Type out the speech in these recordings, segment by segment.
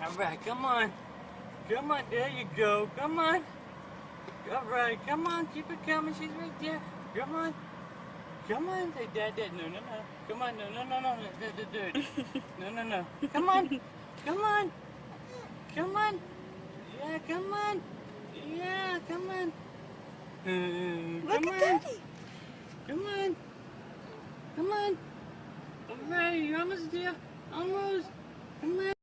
All right, come on. Come on, there you go. Come on. All right, come on. Keep it coming. She's right there. Come on. Come on. Hey, Dad. No, no, no. Come on. No, no, no, no. No, no, no. Come on. Come on. Come on. Yeah, come on. Yeah, come on. Look at Daddy. Come on. Come on. All right, you're almost there. Almost. Come on.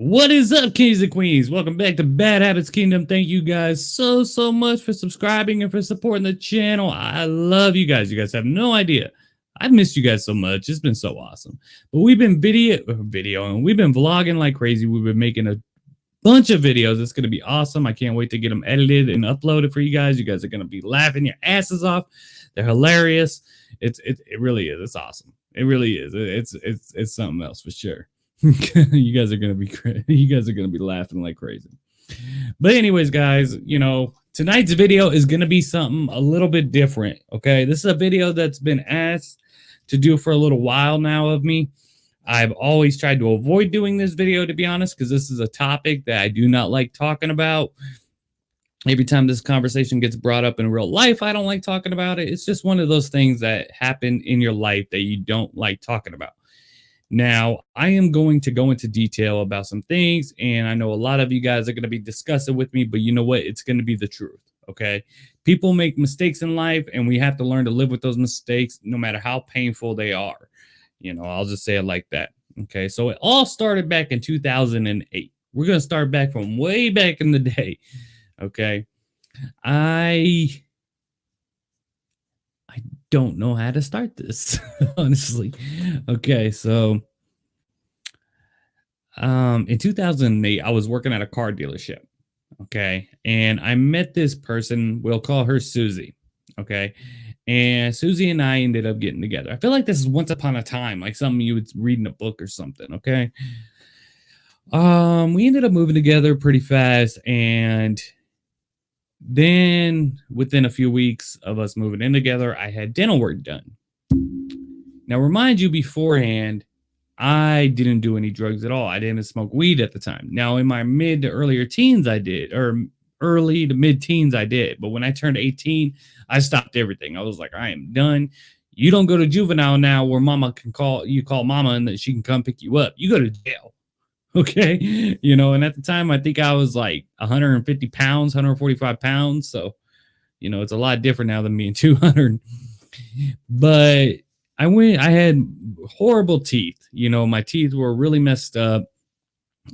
What is up, kings and queens? Welcome back to Bad Habits Kingdom. Thank you guys so much for subscribing and for supporting the channel. I love you guys. You guys have no idea. I've missed you guys so much. It's been so awesome. But we've been videoing. We've been vlogging like crazy. We've been making a bunch of videos. It's going to be awesome. I can't wait to get them edited and uploaded for you guys. You guys are going to be laughing your asses off. They're hilarious. It really is. It's awesome. It really is. It's something else for sure. You guys are gonna be laughing like crazy. But anyways, guys, you know, tonight's video is gonna be something a little bit different. Okay, this is a video that's been asked to do for a little while now of me. I've always tried to avoid doing this video, to be honest, because this is a topic that I do not like talking about. Every time this conversation gets brought up in real life, I don't like talking about it. It's just one of those things that happen in your life that you don't like talking about. Now, I am going to go into detail about some things, and I know a lot of you guys are going to be discussing with me, but you know what? It's going to be the truth, okay? People make mistakes in life, and we have to learn to live with those mistakes no matter how painful they are. You know, I'll just say it like that, okay? So it all started back in 2008. We're going to start back from way back in the day, okay? I don't know how to start this, honestly. Okay, so in 2008, I was working at a car dealership, okay, and I met this person. We'll call her Susie, okay, and Susie and I ended up getting together. I feel like this is once upon a time, like something you would read in a book or something, okay. We ended up moving together pretty fast, and then within a few weeks of us moving in together, I had dental work done. Now, remind you beforehand, I didn't do any drugs at all. I didn't smoke weed at the time. Now, in my mid to earlier teens, I did, or early to mid teens, I did. But when I turned 18, I stopped everything. I was like, I am done. You don't go to juvenile now where mama can call mama and that she can come pick you up. You go to jail. Okay. You know, and at the time, I think I was like 150 pounds, 145 pounds. So, you know, it's a lot different now than being 200. But I had horrible teeth. You know, my teeth were really messed up.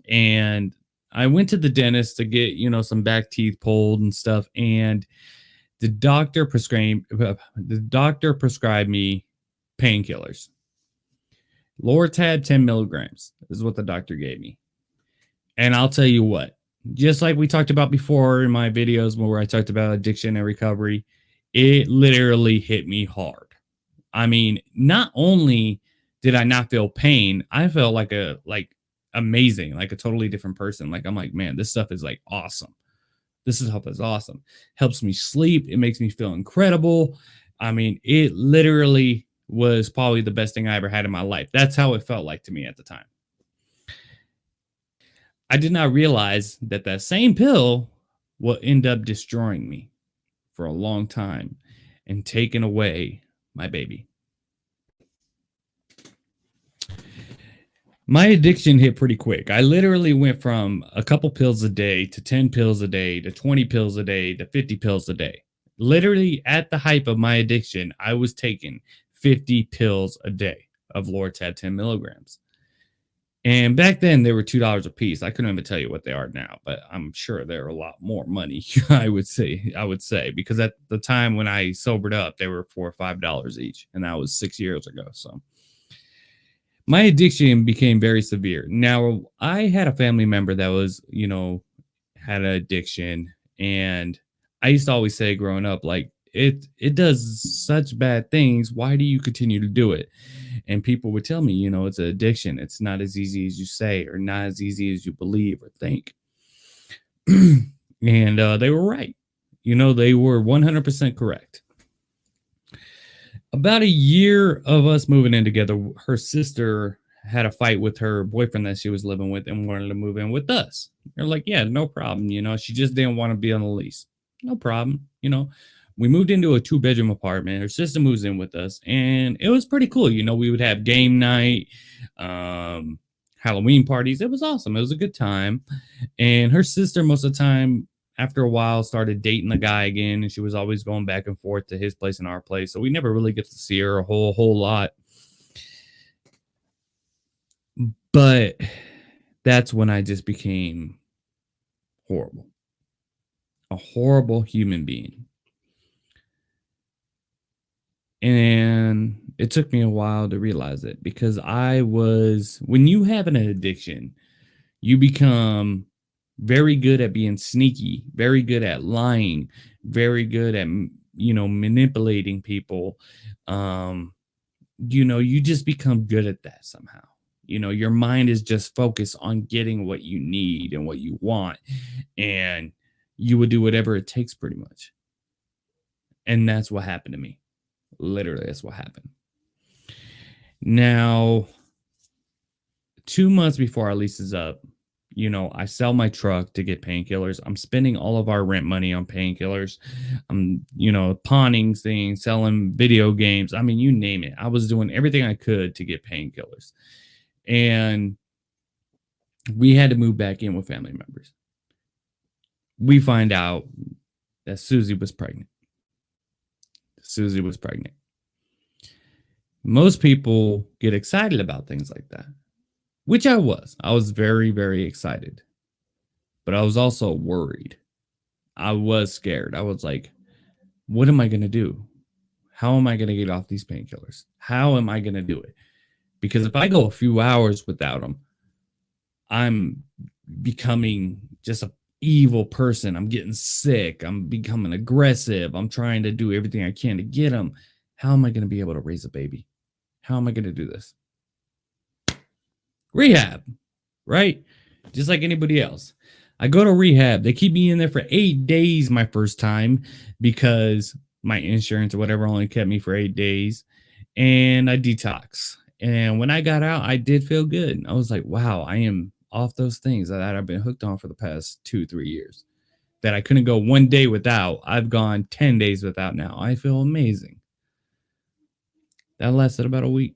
And I went to the dentist to get, you know, some back teeth pulled and stuff. And the doctor prescribed me painkillers. Lortab 10 milligrams is what the doctor gave me. And I'll tell you what, just like we talked about before in my videos where I talked about addiction and recovery, it literally hit me hard. I mean, not only did I not feel pain, I felt like amazing, like a totally different person. Like I'm like, man, this stuff is like awesome. This stuff is awesome. Helps me sleep. It makes me feel incredible. I mean, it literally was probably the best thing I ever had in my life. That's how it felt like to me at the time. I did not realize that that same pill will end up destroying me for a long time and taking away my baby. My addiction hit pretty quick. I literally went from a couple pills a day to 10 pills a day to 20 pills a day to 50 pills a day. Literally at the height of my addiction, I was taking 50 pills a day of Lortab 10 milligrams. And back then they were $2 a piece. I couldn't even tell you what they are now, but I'm sure they're a lot more money. I would say, because at the time when I sobered up, they were $4 or $5 each. And that was 6 years ago. So my addiction became very severe. Now, I had a family member that was, you know, had an addiction. And I used to always say growing up, like, it does such bad things. Why do you continue to do it? And people would tell me, you know, it's an addiction. It's not as easy as you say, or not as easy as you believe or think. And they were right. You know, they were 100% correct. About a year of us moving in together, her sister had a fight with her boyfriend that she was living with and wanted to move in with us. They're like, yeah, no problem. You know, she just didn't want to be on the lease. No problem. You know, we moved into a 2-bedroom apartment. Her sister moves in with us, and it was pretty cool. You know, we would have game night, Halloween parties. It was awesome. It was a good time. And her sister, most of the time, after a while, started dating the guy again, and she was always going back and forth to his place and our place. So we never really get to see her a whole lot. But that's when I just became horrible. A horrible human being. And it took me a while to realize it, because when you have an addiction, you become very good at being sneaky, very good at lying, very good at, you know, manipulating people. You know, you just become good at that somehow. You know, your mind is just focused on getting what you need and what you want, and you would do whatever it takes pretty much. And that's what happened to me. Literally, that's what happened. Now, 2 months before our lease is up, you know, I sell my truck to get painkillers. I'm spending all of our rent money on painkillers. I'm, you know, pawning things, selling video games. I mean, you name it. I was doing everything I could to get painkillers. And we had to move back in with family members. We find out that Susie was pregnant. Susie was pregnant. Most people get excited about things like that, which I was. I was very, very excited. But I was also worried. I was scared. I was like, what am I going to do? How am I going to get off these painkillers? How am I going to do it? Because if I go a few hours without them, I'm becoming just an evil person. I'm getting sick. I'm becoming aggressive. I'm trying to do everything I can to get them. How am I going to be able to raise a baby? How am I going to do this? Rehab, right? Just like anybody else. I go to rehab. They keep me in there for 8 days my first time, because my insurance or whatever only kept me for 8 days. And I detox. And when I got out, I did feel good. I was like, wow, I am off those things that I've been hooked on for the past 2-3 years. That I couldn't go 1 day without. I've gone 10 days without now. I feel amazing. That lasted about a week.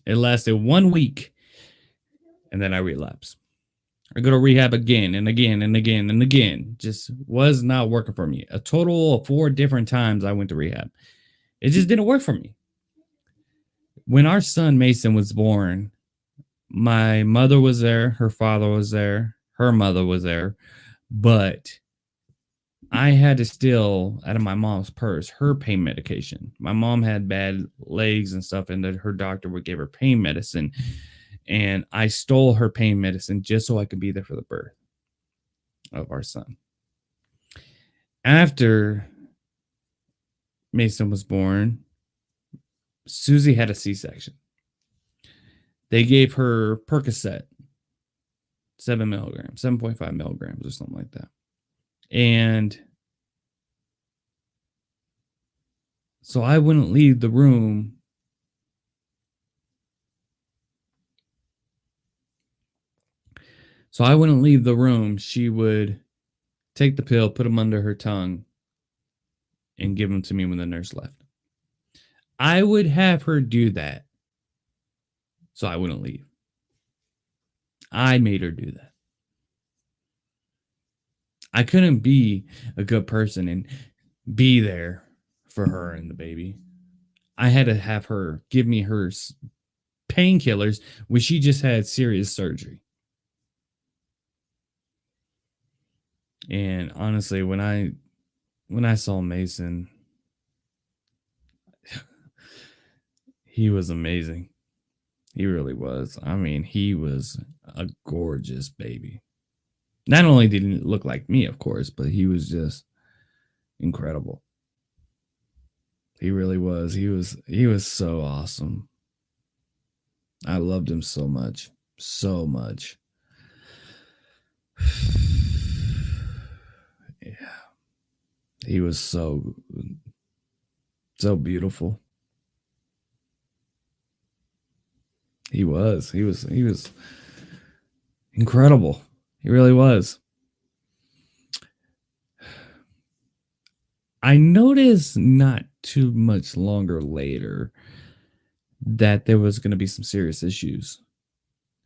It lasted 1 week. And then I relapsed. I go to rehab again and again and again and again. Just was not working for me. A total of 4 different times I went to rehab. It just didn't work for me. When our son Mason was born, my mother was there, her father was there, her mother was there, but I had to steal out of my mom's purse her pain medication. My mom had bad legs and stuff, and that her doctor would give her pain medicine. And I stole her pain medicine just so I could be there for the birth of our son. After Mason was born, Susie had a C-section. They gave her Percocet, 7 milligrams, 7.5 milligrams or something like that. And so I wouldn't leave the room. She would take the pill, put them under her tongue, and give them to me when the nurse left. I would have her do that so I wouldn't leave. I made her do that. I couldn't be a good person and be there for her and the baby. I had to have her give me her painkillers when she just had serious surgery. And honestly, when I saw Mason, he was amazing. He really was. I mean, he was a gorgeous baby. Not only did he look like me, of course, but he was just incredible. He really was. He was so awesome. I loved him so much. So much. Yeah. He was so beautiful. He was incredible. He really was. I noticed not too much longer later that there was going to be some serious issues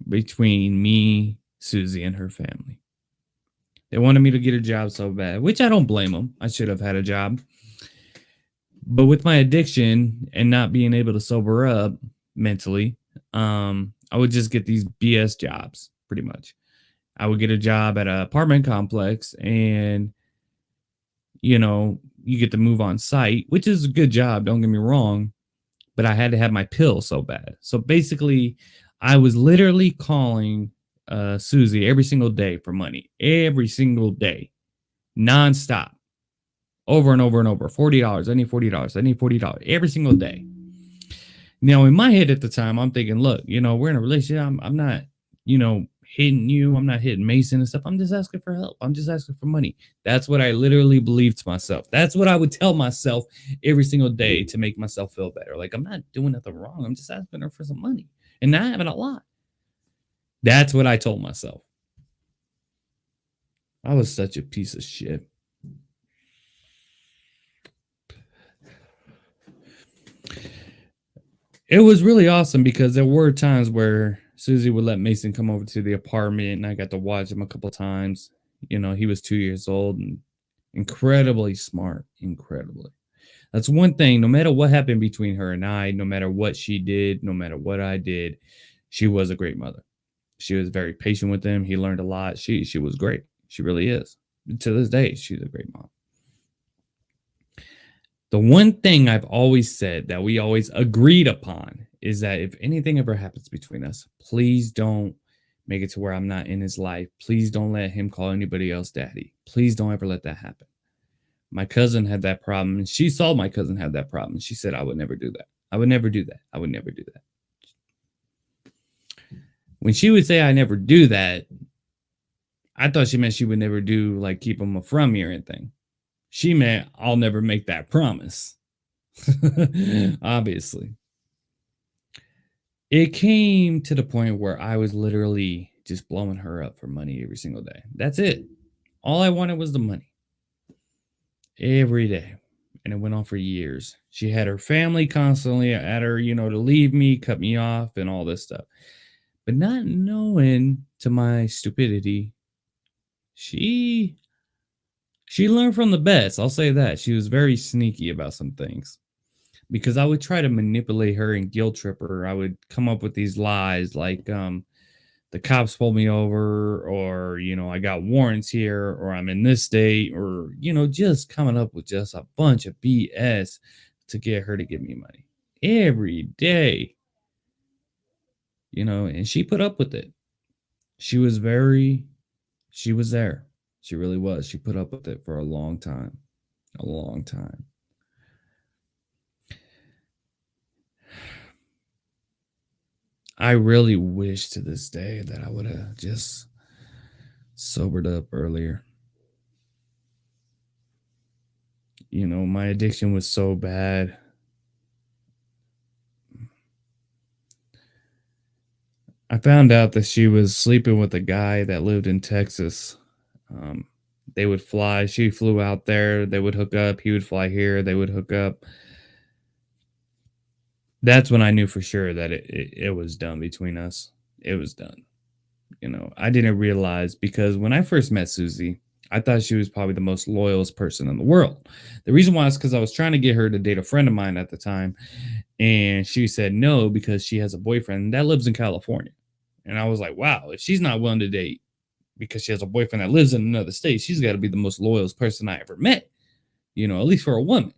between me, Susie, and her family. They wanted me to get a job so bad, which I don't blame them. I should have had a job. But with my addiction and not being able to sober up mentally, I would just get these BS jobs, pretty much. I would get a job at an apartment complex and, you know, you get to move on site, which is a good job, don't get me wrong, but I had to have my pill so bad. So basically, I was literally calling Susie every single day for money, every single day, nonstop, over and over and over. $40, I need $40, I need $40, every single day. Now, in my head at the time, I'm thinking, look, you know, we're in a relationship. I'm not, you know, hitting you. I'm not hitting Mason and stuff. I'm just asking for help. I'm just asking for money. That's what I literally believed to myself. That's what I would tell myself every single day to make myself feel better. Like, I'm not doing nothing wrong. I'm just asking her for some money and not having a lot. That's what I told myself. I was such a piece of shit. It was really awesome because there were times where Susie would let Mason come over to the apartment and I got to watch him a couple times. You know, he was 2 years old and incredibly smart, incredibly. That's one thing, no matter what happened between her and I, no matter what she did, no matter what I did, she was a great mother. She was very patient with him. He learned a lot. She was great. She really is. To this day, she's a great mom. The one thing I've always said that we always agreed upon is that if anything ever happens between us, please don't make it to where I'm not in his life. Please don't let him call anybody else daddy. Please don't ever let that happen. My cousin had that problem, and she saw my cousin have that problem. She said, I would never do that. I would never do that. I would never do that. When she would say I never do that, I thought she meant she would never do, like, keep him from me or anything. She meant I'll never make that promise. Obviously. It came to the point where I was literally just blowing her up for money every single day. That's it. All I wanted was the money. Every day. And it went on for years. She had her family constantly at her, you know, to leave me, cut me off, and all this stuff. But not knowing, to my stupidity, she learned from the best. I'll say that. She was very sneaky about some things. because I would try to manipulate her and guilt trip her. I would come up with these lies like, the cops pulled me over, or, I got warrants here, or I'm in this state, or, just coming up with just a bunch of BS to get her to give me money every day, and she put up with it. She was she was there. She really was. She put up with it for a long time. A long time. I really wish to this day that I would have just sobered up earlier. My addiction was so bad. I found out that she was sleeping with a guy that lived in Texas. Um, they would fly. She flew out there. They would hook up. He would fly here. They would hook up. That's when I knew for sure that it was done between us. It was done. I didn't realize, because when I first met Susie, I thought she was probably the most loyalist person in the world. The reason why is because I was trying to get her to date a friend of mine at the time, and she said no because she has a boyfriend that lives in California. And I was like, wow, if she's not willing to date because she has a boyfriend that lives in another state, she's got to be the most loyalist person I ever met, at least for a woman.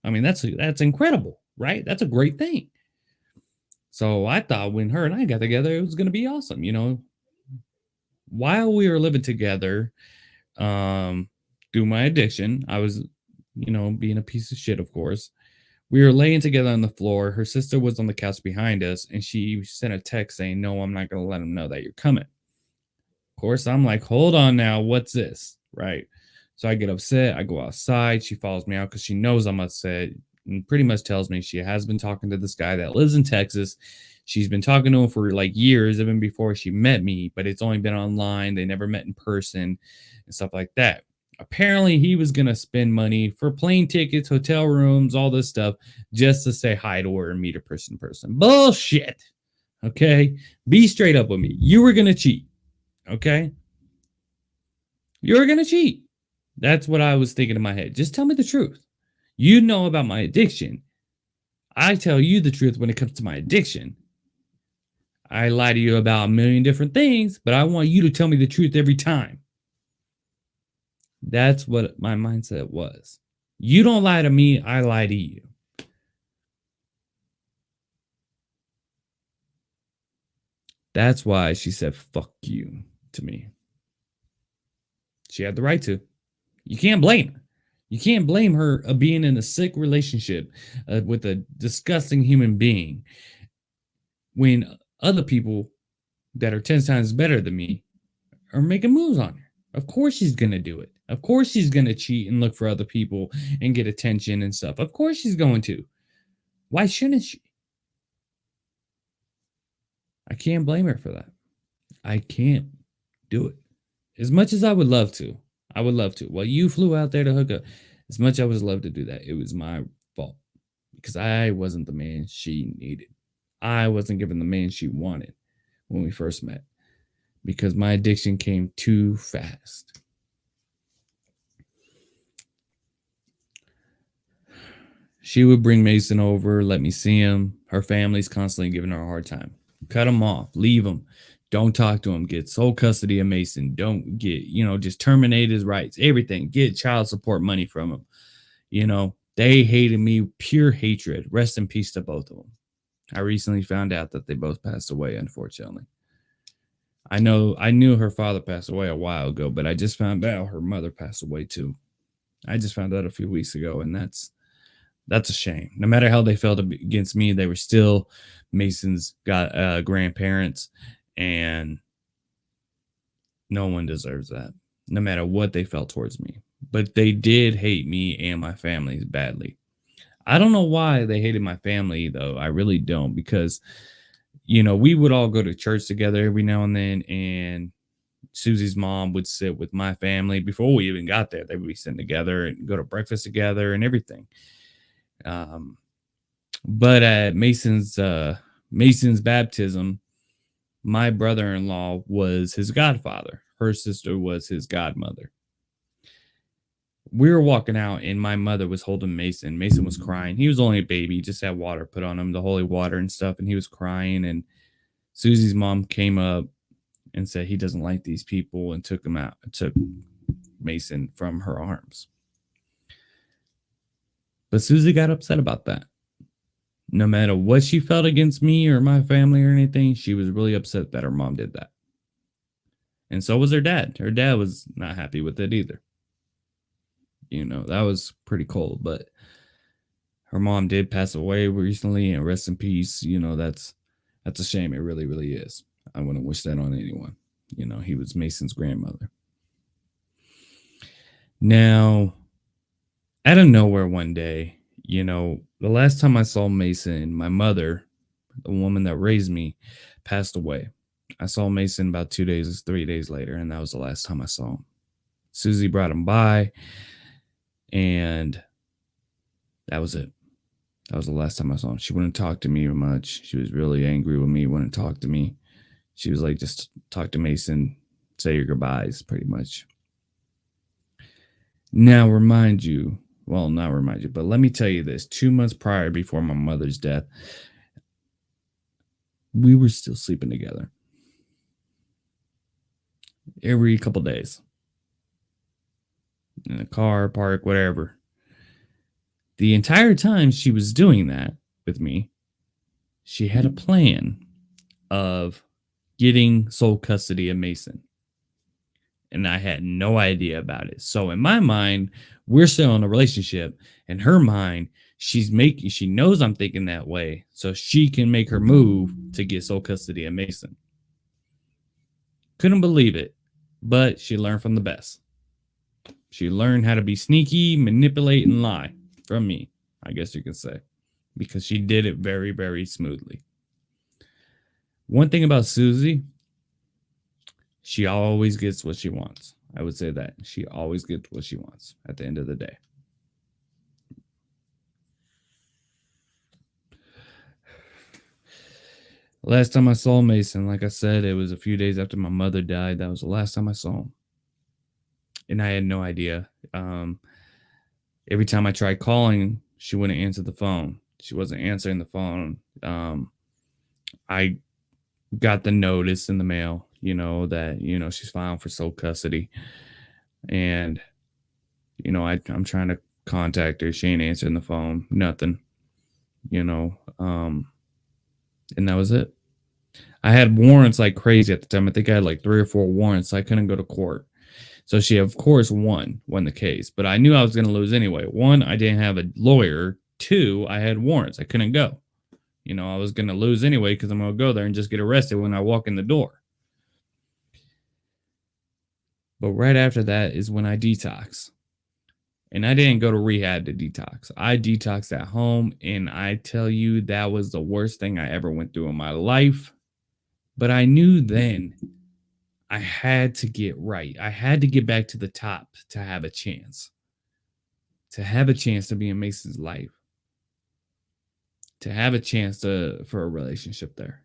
I mean, that's incredible, right? That's a great thing. So I thought when her and I got together, it was going to be awesome. While we were living together, through my addiction, I was, being a piece of shit, of course. We were laying together on the floor. Her sister was on the couch behind us, and she sent a text saying, no, I'm not going to let him know that you're coming. Of course, I'm like, hold on now. What's this? Right. So I get upset. I go outside. She follows me out because she knows I'm upset, and pretty much tells me she has been talking to this guy that lives in Texas. She's been talking to him for like years, even before she met me, but it's only been online. They never met in person and stuff like that. Apparently, he was going to spend money for plane tickets, hotel rooms, all this stuff, just to say hi to her and meet her person to person. Bullshit. Okay? Be straight up with me. You were going to cheat. Okay? You were going to cheat. That's what I was thinking in my head. Just tell me the truth. You know about my addiction. I tell you the truth when it comes to my addiction. I lie to you about a million different things, but I want you to tell me the truth every time. That's what my mindset was. You don't lie to me, I lie to you. That's why she said, fuck you to me. She had the right to. You can't blame her. You can't blame her of being in a sick relationship with a disgusting human being when other people that are 10 times better than me are making moves on her. Of course she's going to do it. Of course she's going to cheat and look for other people and get attention and stuff. Of course she's going to. Why shouldn't she? I can't blame her for that. I can't do it. As much as I would love to. I would love to. Well, you flew out there to hook up. As much as I would love to do that, it was my fault. Because I wasn't the man she needed. I wasn't given the man she wanted when we first met. Because my addiction came too fast. She would bring Mason over, let me see him. Her family's constantly giving her a hard time. Cut him off, leave him. Don't talk to him. Get sole custody of Mason. Don't get, just terminate his rights. Everything. Get child support money from him. They hated me, pure hatred. Rest in peace to both of them. I recently found out that they both passed away, unfortunately. I knew her father passed away a while ago, but I just found out her mother passed away too. I just found out a few weeks ago, and that's a shame. No matter how they felt against me, they were still Mason's grandparents, and no one deserves that, no matter what they felt towards me. But they did hate me and my family badly. I don't know why they hated my family, though. I really don't, because, we would all go to church together every now and then, and Susie's mom would sit with my family. Before we even got there, they would be sitting together and go to breakfast together and everything. But at Mason's baptism, my brother-in-law was his godfather. Her sister was his godmother. We were walking out and my mother was holding Mason. Mason was crying. He was only a baby, just had water put on him, the holy water and stuff, and he was crying. And Susie's mom came up and said he doesn't like these people and took him out, took Mason from her arms. But Susie got upset about that. No matter what she felt against me or my family or anything, she was really upset that her mom did that. And so was her dad. Her dad was not happy with it either. You know, that was pretty cold, but her mom did pass away recently, and rest in peace. You know, that's a shame. It really, really is. I wouldn't wish that on anyone. You know, he was Mason's grandmother. Now, out of nowhere one day, you know, the last time I saw Mason, my mother, the woman that raised me, passed away. I saw Mason about 3 days later, and that was the last time I saw him. Susie brought him by, and that was it. That was the last time I saw him. She wouldn't talk to me much. She was really angry with me, wouldn't talk to me. She was like, just talk to Mason, say your goodbyes, pretty much. Now, not remind you, but let me tell you this. 2 months prior, before my mother's death, we were still sleeping together. Every couple days. In a car, park, whatever. The entire time she was doing that with me, she had a plan of getting sole custody of Mason. And I had no idea about it. So in my mind, we're still in a relationship. In her mind, she knows I'm thinking that way, so she can make her move to get sole custody of Mason. Couldn't believe it, but she learned from the best. She learned how to be sneaky, manipulate, and lie from me, I guess you could say, because she did it very, very smoothly. One thing about Susie, she always gets what she wants. I would say that. She always gets what she wants at the end of the day. Last time I saw Mason, like I said, it was a few days after my mother died. That was the last time I saw him. And I had no idea. Every time I tried calling, she wouldn't answer the phone. She wasn't answering the phone. I got the notice in the mail, that, she's filed for sole custody. And, I'm trying to contact her. She ain't answering the phone. Nothing, and that was it. I had warrants like crazy at the time. I think I had like 3 or 4 warrants. So I couldn't go to court. So she, of course, won the case. But I knew I was going to lose anyway. 1, I didn't have a lawyer. 2, I had warrants. I couldn't go. I was going to lose anyway because I'm going to go there and just get arrested when I walk in the door. But right after that is when I detox. And I didn't go to rehab to detox. I detoxed at home. And I tell you, that was the worst thing I ever went through in my life. But I knew then I had to get right. I had to get back to the top to have a chance. To have a chance to be in Mason's life. To have a chance for a relationship there.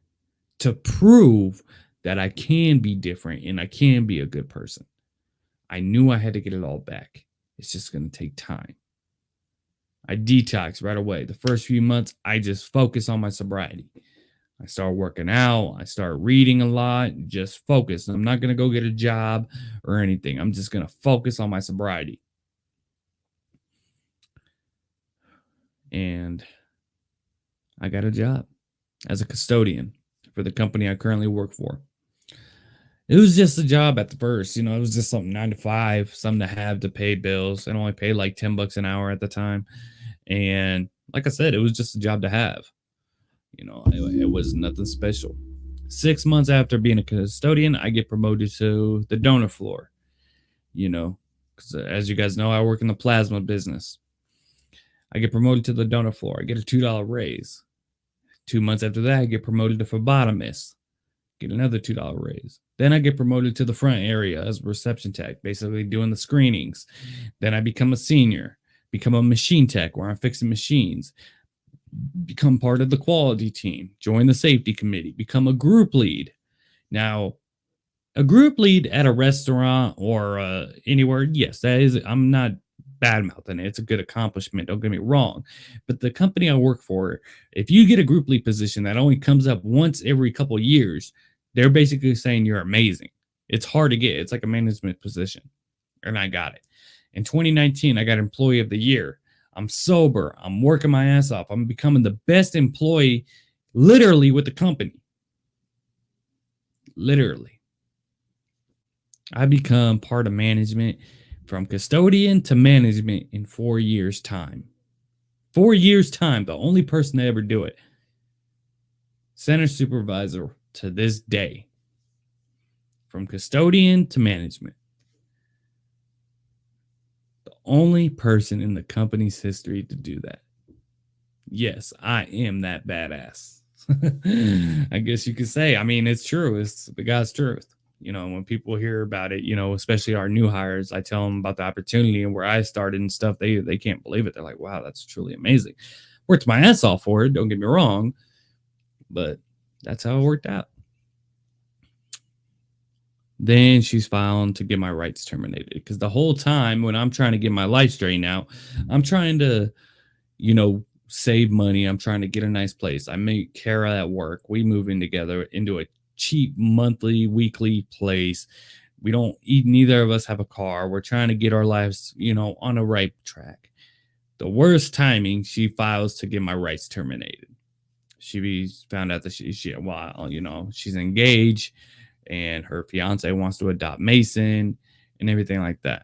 To prove that I can be different and I can be a good person. I knew I had to get it all back. It's just going to take time. I detoxed right away. The first few months, I just focused on my sobriety. I started working out. I started reading a lot. Just focus. I'm not going to go get a job or anything. I'm just going to focus on my sobriety. And I got a job as a custodian for the company I currently work for. It was just a job at the first, it was just something 9 to 5, something to have to pay bills. And only paid like $10 an hour at the time. And like I said, it was just a job to have. It was nothing special. 6 months after being a custodian, I get promoted to the donor floor. Because as you guys know, I work in the plasma business. I get promoted to the donor floor. I get a $2 raise. 2 months after that, I get promoted to phlebotomist. Get another $2 raise. Then I get promoted to the front area as a reception tech, basically doing the screenings. Then I become a senior, become a machine tech where I'm fixing machines, become part of the quality team, join the safety committee, become a group lead. Now, a group lead at a restaurant or anywhere, yes, that is, I'm not bad mouthing it. It's a good accomplishment. Don't get me wrong. But the company I work for, if you get a group lead position that only comes up once every couple of years, they're basically saying you're amazing. It's hard to get. It's like a management position. And I got it. In 2019, I got Employee of the Year. I'm sober. I'm working my ass off. I'm becoming the best employee literally with the company. Literally. I become part of management from custodian to management in 4 years' time. 4 years' time. The only person to ever do it. Center supervisor to this day. From custodian to management. The only person in the company's history to do that. Yes, I am that badass. I guess you could say. I mean, it's true. It's the God's truth. You know, when people hear about it, you know, especially our new hires, I tell them about the opportunity and where I started and stuff. They can't believe it. They're like, wow, that's truly amazing. Worked my ass off for it. Don't get me wrong. But that's how it worked out. Then she's filing to get my rights terminated. Because the whole time when I'm trying to get my life straightened out, I'm trying to, you know, save money. I'm trying to get a nice place. I meet Kara at work. We move in together into a cheap monthly, weekly place. We don't eat. Neither of us have a car. We're trying to get our lives, you know, on a right track. The worst timing, she files to get my rights terminated. She found out that she's engaged and her fiance wants to adopt Mason and everything like that.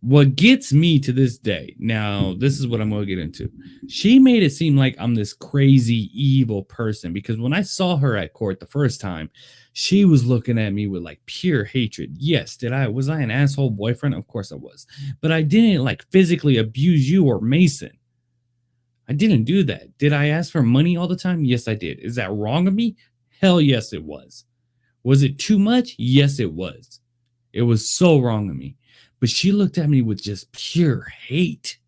What gets me to this day, now this is what I'm going to get into. She made it seem like I'm this crazy, evil person because when I saw her at court the first time, she was looking at me with like pure hatred. Yes, was I an asshole boyfriend? Of course I was. But I didn't like physically abuse you or Mason. I didn't do that. Did I ask for money all the time? Yes, I did. Is that wrong of me? Hell yes, it was. Was it too much? Yes, it was. It was so wrong of me. But she looked at me with just pure hate.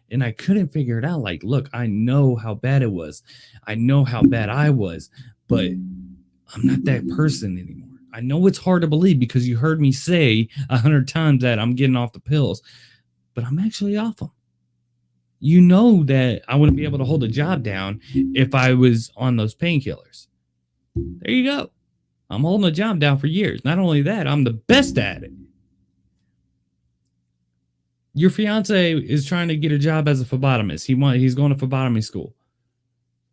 And I couldn't figure it out. Like, look, I know how bad it was. I know how bad I was. But I'm not that person anymore. I know it's hard to believe because you heard me say 100 times that I'm getting off the pills. But I'm actually off them. You know that I wouldn't be able to hold a job down if I was on those painkillers. There you go. I'm holding a job down for years. Not only that, I'm the best at it. Your fiance is trying to get a job as a phlebotomist. He's going to phlebotomy school.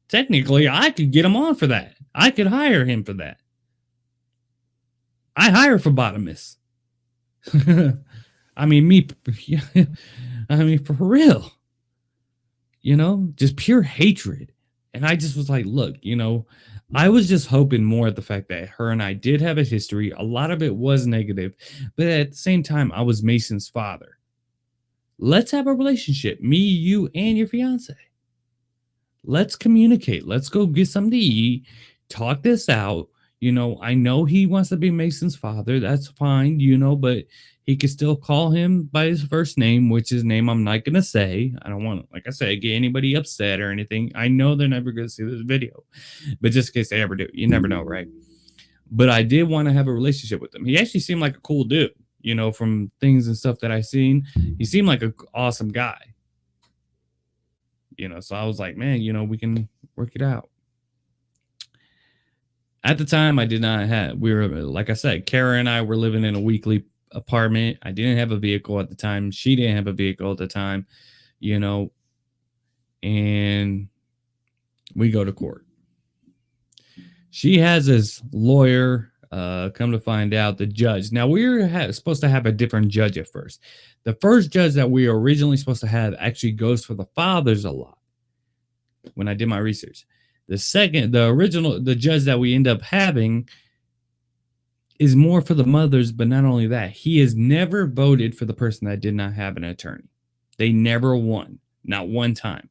Technically, I could get him on for that. I could hire him for that. I hire phlebotomists. I mean, for real. You know, just pure hatred. And I just was like, look, you know, I was just hoping more at the fact that her and I did have a history. A lot of it was negative. But at the same time, I was Mason's father. Let's have a relationship. Me, you, and your fiance. Let's communicate. Let's go get something to eat. Talk this out. You know, I know he wants to be Mason's father. That's fine, you know, but he could still call him by his first name, which is name I'm not going to say. I don't want to, like I said, get anybody upset or anything. I know they're never going to see this video, but just in case they ever do, you never know, right? But I did want to have a relationship with him. He actually seemed like a cool dude, you know, from things and stuff that I seen. He seemed like an awesome guy. You know, so I was like, man, you know, we can work it out. At the time, I did not have, we were, like I said, Kara and I were living in a weekly apartment. I didn't have a vehicle at the time. She didn't have a vehicle at the time, you know, and we go to court. She has this lawyer, come to find out the judge. Now, we were supposed to have a different judge at first. The first judge that we were originally supposed to have actually goes for the fathers a lot when I did my research. The judge that we end up having is more for the mothers, but not only that, he has never voted for the person that did not have an attorney. They never won, not one time.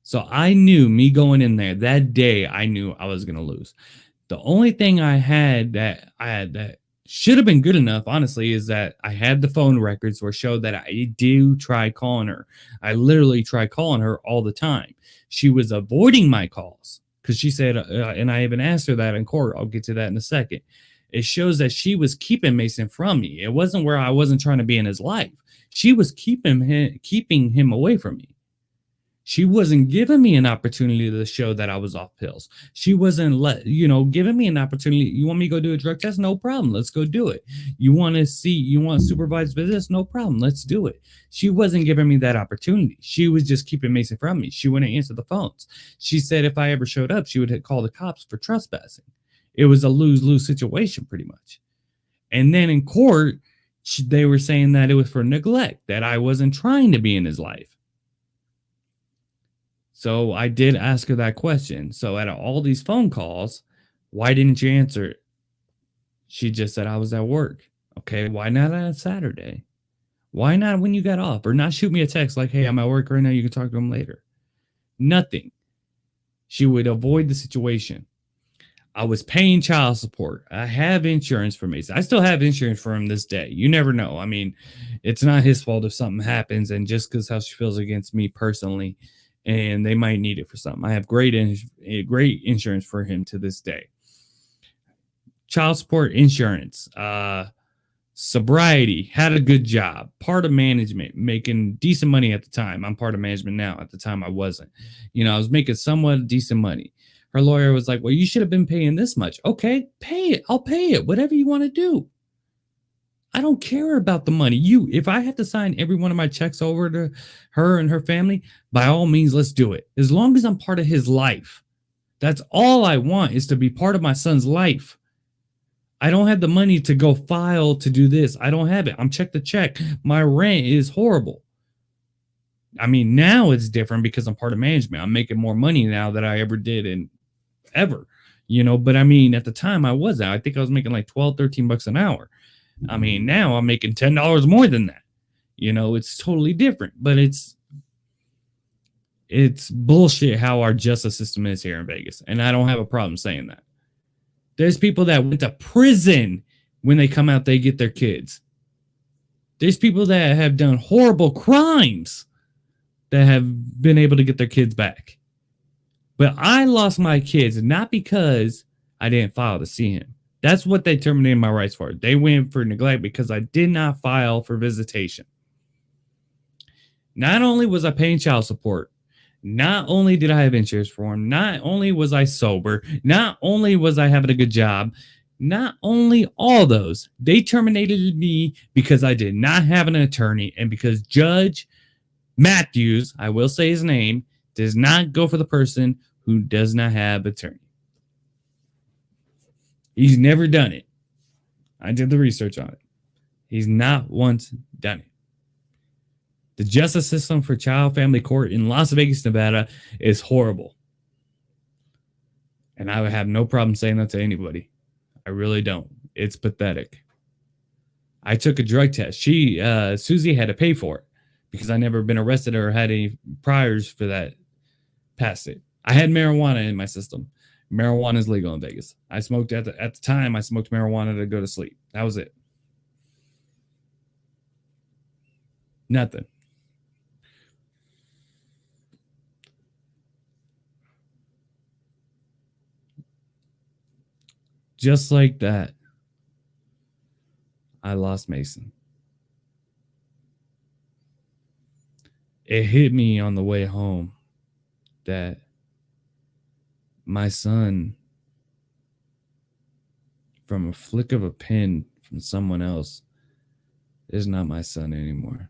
So I knew me going in there that day, I knew I was going to lose. The only thing I had that should have been good enough, honestly, is that I had the phone records where it showed that I do try calling her. I literally try calling her all the time. She was avoiding my calls because she said, and I even asked her that in court. I'll get to that in a second. It shows that she was keeping Mason from me. It wasn't where I wasn't trying to be in his life. She was keeping him away from me. She wasn't giving me an opportunity to show that I was off pills. She wasn't giving me an opportunity. You want me to go do a drug test? No problem. Let's go do it. You want supervised visits? No problem. Let's do it. She wasn't giving me that opportunity. She was just keeping Mason from me. She wouldn't answer the phones. She said if I ever showed up, she would call the cops for trespassing. It was a lose-lose situation pretty much. And then in court, they were saying that it was for neglect, that I wasn't trying to be in his life. So I did ask her that question. So out of all these phone calls, why didn't you answer it? She just said I was at work. Okay, why not on a Saturday? Why not when you got off? Or not shoot me a text like, hey, I'm at work right now. You can talk to him later. Nothing. She would avoid the situation. I was paying child support. I have insurance for Mason. I still have insurance for him this day. You never know. I mean, it's not his fault if something happens. And just because how she feels against me personally, and they might need it for something. I have great insurance for him to this day. Child support, insurance, sobriety, had a good job, part of management, making decent money at the time. I'm part of management now. At the time, I wasn't. I was making somewhat decent money. Her lawyer was like, well, you should have been paying this much. Okay, pay it. I'll pay it. Whatever you want to do. I don't care about the money. If I have to sign every one of my checks over to her and her family, by all means, let's do it. As long as I'm part of his life. That's all I want, is to be part of my son's life. I don't have the money to go file to do this. I don't have it. I'm check to check. My rent is horrible. I mean, now it's different because I'm part of management. I'm making more money now than I ever did ever. But I mean, at the time I wasn't. I think I was making like $12-13 an hour. I mean, now I'm making $10 more than that. It's totally different, but it's bullshit how our justice system is here in Vegas. And I don't have a problem saying that. There's people that went to prison. When they come out, they get their kids. There's people that have done horrible crimes that have been able to get their kids back. But I lost my kids not because I didn't file to see him. That's what they terminated my rights for. They went for neglect because I did not file for visitation. Not only was I paying child support, not only did I have insurance for him, not only was I sober, not only was I having a good job, not only all those, they terminated me because I did not have an attorney and because Judge Matthews, I will say his name, does not go for the person who does not have an attorney. He's never done it. I did the research on it. He's not once done it. The justice system for child family court in Las Vegas, Nevada is horrible. And I would have no problem saying that to anybody. I really don't. It's pathetic. I took a drug test. Susie had to pay for it because I never been arrested or had any priors for that past it. I had marijuana in my system. Marijuana is legal in Vegas. I smoked at the time. I smoked marijuana to go to sleep. That was it. Nothing. Just like that, I lost Mason. It hit me on the way home that my son, from a flick of a pen from someone else, is not my son anymore.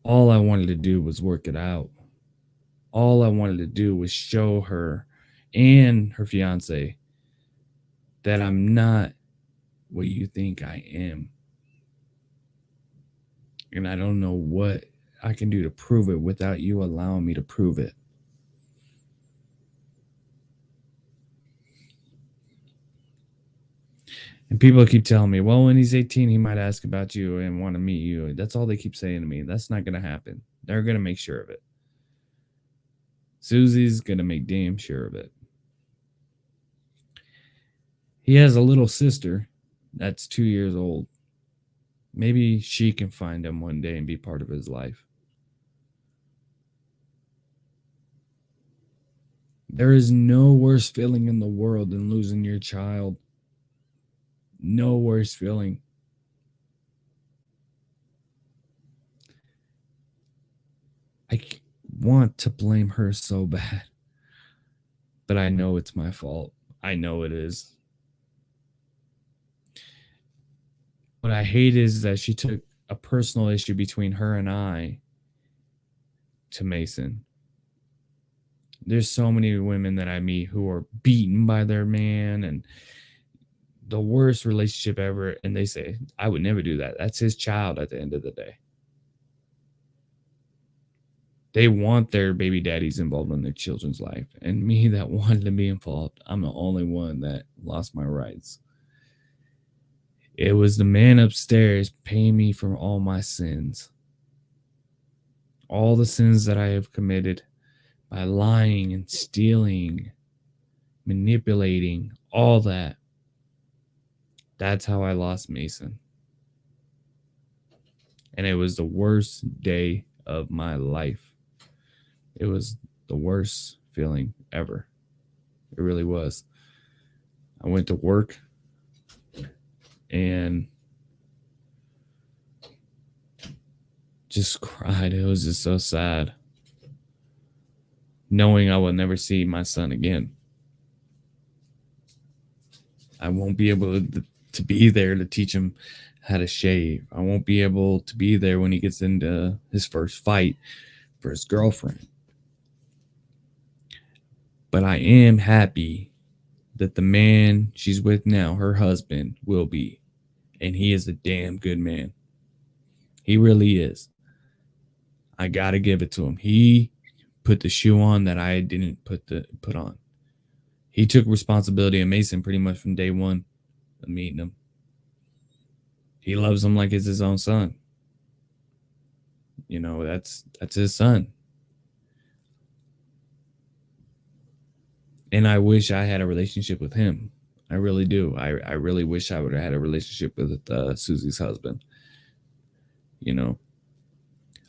All I wanted to do was work it out. All I wanted to do was show her and her fiance that I'm not what you think I am. And I don't know what I can do to prove it without you allowing me to prove it. And people keep telling me, well, when he's 18, he might ask about you and want to meet you. That's all they keep saying to me. That's not going to happen. They're going to make sure of it. Susie's going to make damn sure of it. He has a little sister that's 2 years old. Maybe she can find him one day and be part of his life. There is no worse feeling in the world than losing your child. no worse feeling. I want to blame her so bad, but I know it's my fault. I know it is. What I hate is that she took a personal issue between her and I to Mason. There's so many women that I meet who are beaten by their man and the worst relationship ever. And they say, I would never do that. That's his child at the end of the day. They want their baby daddies involved in their children's life. And me that wanted to be involved, I'm the only one that lost my rights. It was the man upstairs paying me for all my sins. All the sins that I have committed by lying and stealing, manipulating, all that. That's how I lost Mason. And it was the worst day of my life. It was the worst feeling ever. It really was. I went to work and just cried. It was just so sad, knowing I will never see my son again. I won't be able to be there to teach him how to shave. I won't be able to be there when he gets into his first fight for his girlfriend. But I am happy that the man she's with now, her husband, will be. And he is a damn good man. He really is. I gotta give it to him. He put the shoe on that I didn't put on. He took responsibility of Mason pretty much from day one of meeting him. He loves him like it's his own son. You know, that's his son. And I wish I had a relationship with him. I really do. I really wish I would have had a relationship with Susie's husband. You know,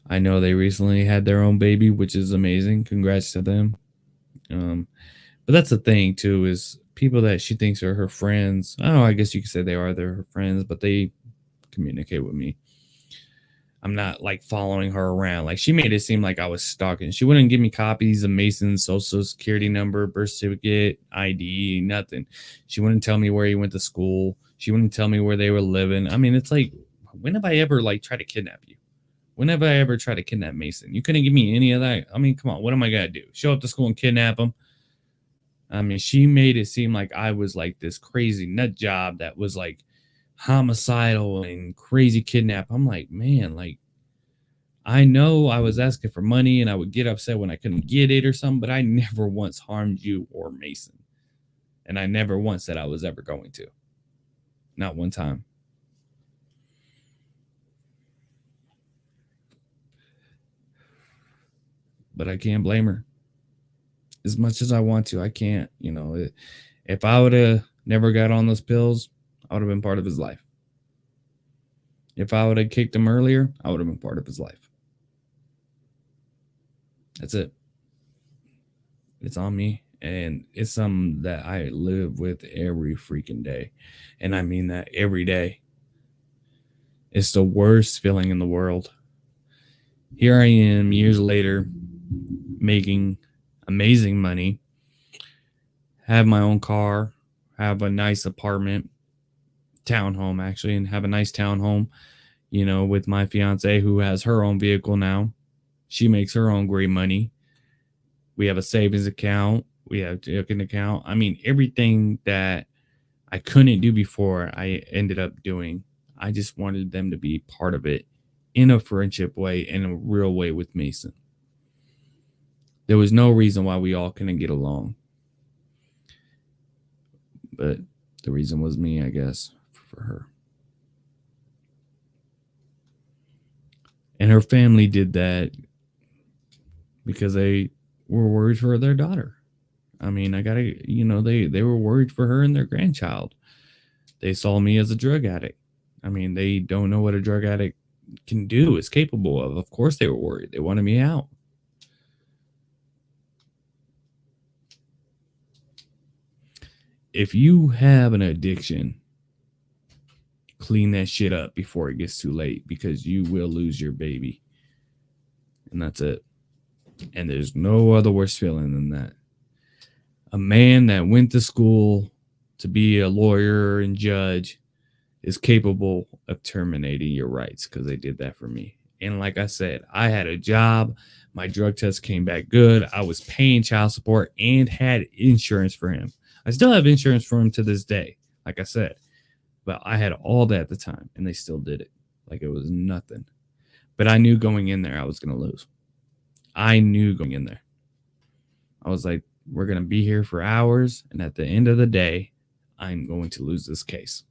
I know they recently had their own baby, which is amazing. Congrats to them. But that's the thing, too, is people that she thinks are her friends. Oh, I guess you could say they're her friends, but they communicate with me. I'm not like following her around. Like she made it seem like I was stalking. She wouldn't give me copies of Mason's social security number, birth certificate, ID, nothing. She wouldn't tell me where he went to school. She wouldn't tell me where they were living. I mean, it's like, when have I ever like tried to kidnap you? When have I ever tried to kidnap Mason? You couldn't give me any of that. I mean, come on, what am I gonna do? Show up to school and kidnap him? I mean, she made it seem like I was like this crazy nut job that was like homicidal and crazy kidnap. I'm like, man, like, I know I was asking for money and I would get upset when I couldn't get it or something, but I never once harmed you or Mason. And I never once said I was ever going to. Not one time. But I can't blame her. As much as I want to, I can't. You know, if I would have never got on those pills, I would have been part of his life. If I would have kicked him earlier, I would have been part of his life. That's it. It's on me. And it's something that I live with every freaking day. And I mean that every day. It's the worst feeling in the world. Here I am years later, making amazing money, have my own car, have a nice apartment, townhome actually, and have a nice townhome, you know, with my fiance who has her own vehicle now. She makes her own great money. We have a savings account. We have a checking account. I mean, everything that I couldn't do before, I ended up doing. I just wanted them to be part of it in a friendship way, in a real way with Mason. There was no reason why we all couldn't get along. But the reason was me, I guess, for her. And her family did that because they were worried for their daughter. I mean, they were worried for her and their grandchild. They saw me as a drug addict. I mean, they don't know what a drug addict can do, is capable of. Of course they were worried. They wanted me out. If you have an addiction, clean that shit up before it gets too late, because you will lose your baby. And that's it. And there's no other worse feeling than that. A man that went to school to be a lawyer and judge is capable of terminating your rights, because they did that for me. And like I said, I had a job. My drug test came back good. I was paying child support and had insurance for him. I still have insurance for him to this day, like I said. But I had all that at the time, and they still did it like it was nothing. But I knew going in there I was going to lose. I knew going in there. I was like, we're going to be here for hours, and at the end of the day, I'm going to lose this case.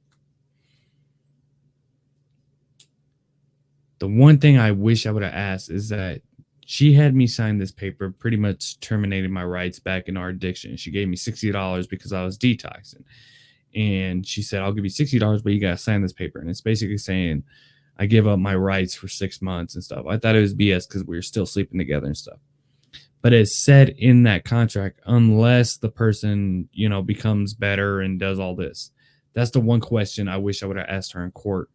The one thing I wish I would have asked is that she had me sign this paper, pretty much terminating my rights back in our addiction. She gave me $60 because I was detoxing. And she said, I'll give you $60, but you got to sign this paper. And it's basically saying I give up my rights for 6 months and stuff. I thought it was BS because we were still sleeping together and stuff. But it said in that contract, unless the person, you know, becomes better and does all this. That's the one question I wish I would have asked her in court.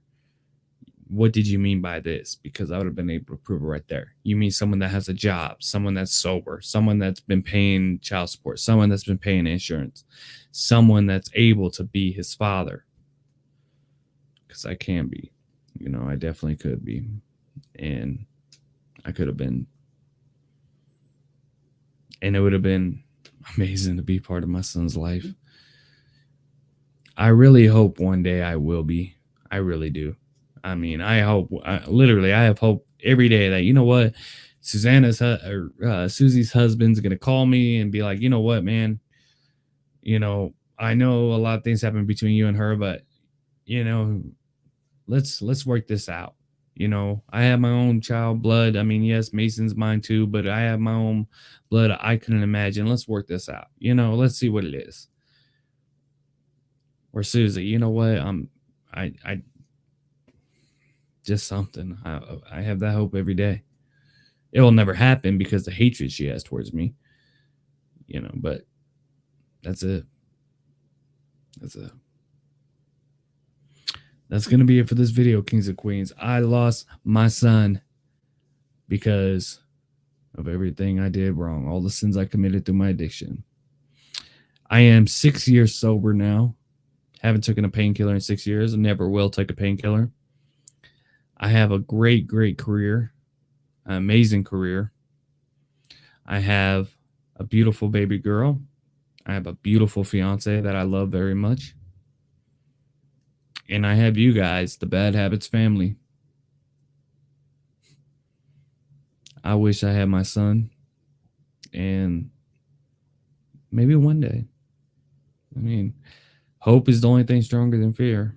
What did you mean by this? Because I would have been able to prove it right there. You mean someone that has a job, someone that's sober, someone that's been paying child support, someone that's been paying insurance, someone that's able to be his father. Because I can be. You know, I definitely could be. And I could have been. And it would have been amazing to be part of my son's life. I really hope one day I will be. I really do. I mean, I hope, I have hope every day that, you know what, Susie's husband's going to call me and be like, you know what, man, you know, I know a lot of things happen between you and her, but, you know, let's work this out. You know, I have my own child blood. I mean, yes, Mason's mine too, but I have my own blood. I couldn't imagine. Let's work this out. You know, let's see what it is. Or Susie, you know what, I just something. I have that hope every day. It will never happen because the hatred she has towards me, you know, but that's it. That's going to be it for this video, Kings and Queens. I lost my son because of everything I did wrong, all the sins I committed through my addiction. I am 6 years sober now. Haven't taken a painkiller in 6 years and never will take a painkiller. I have a great, great career, an amazing career. I have a beautiful baby girl. I have a beautiful fiance that I love very much. And I have you guys, the Bad Habits family. I wish I had my son. And maybe one day. I mean, hope is the only thing stronger than fear.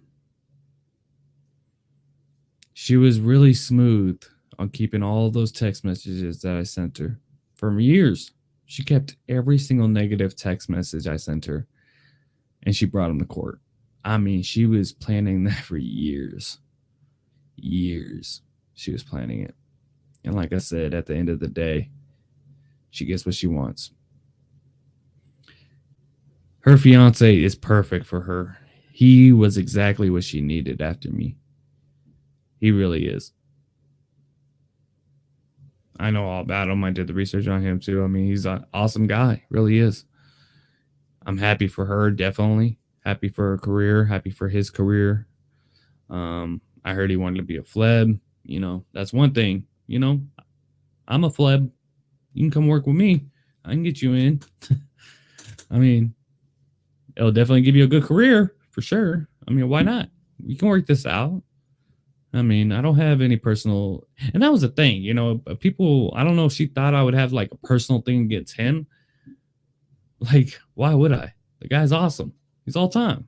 She was really smooth on keeping all those text messages that I sent her for years. She kept every single negative text message I sent her, and she brought them to court. I mean, she was planning that for years. Years she was planning it. And like I said, at the end of the day, she gets what she wants. Her fiance is perfect for her. He was exactly what she needed after me. He really is. I know all about him. I did the research on him too. I mean, he's an awesome guy. Really is. I'm happy for her, definitely. Happy for her career. Happy for his career. I heard he wanted to be a fleb. You know, that's one thing. You know, I'm a fleb. You can come work with me. I can get you in. I mean, it'll definitely give you a good career for sure. I mean, why not? We can work this out. I mean, I don't have any personal, and that was the thing, you know, people, I don't know if she thought I would have like a personal thing against him. Like, why would I? The guy's awesome. He's all time.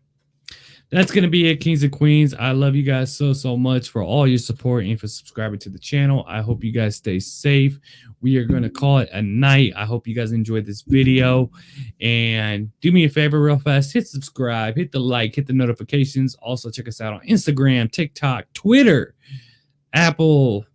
That's going to be it, Kings and Queens. I love you guys so much for all your support and for subscribing to the channel. I hope you guys stay safe. We are going to call it a night. I hope you guys enjoyed this video. And do me a favor real fast. Hit subscribe, hit the like, hit the notifications. Also, check us out on Instagram, TikTok, Twitter, Apple,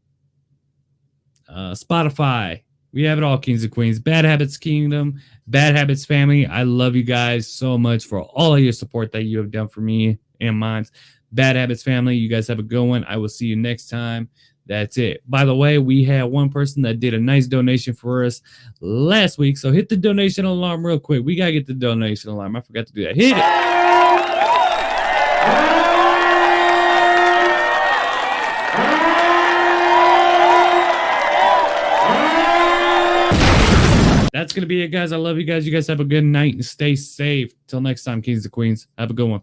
Spotify. We have it all, Kings and Queens. Bad Habits Kingdom, Bad Habits family. I love you guys so much for all of your support that you have done for me and mine. Bad Habits family, you guys have a good one. I will see you next time. That's it. By the way, we had one person that did a nice donation for us last week. So hit the donation alarm real quick. We got to get the donation alarm. I forgot to do that. Hit it. That's going to be it, guys. I love you guys. You guys have a good night and stay safe. Till next time, kings and queens. Have a good one.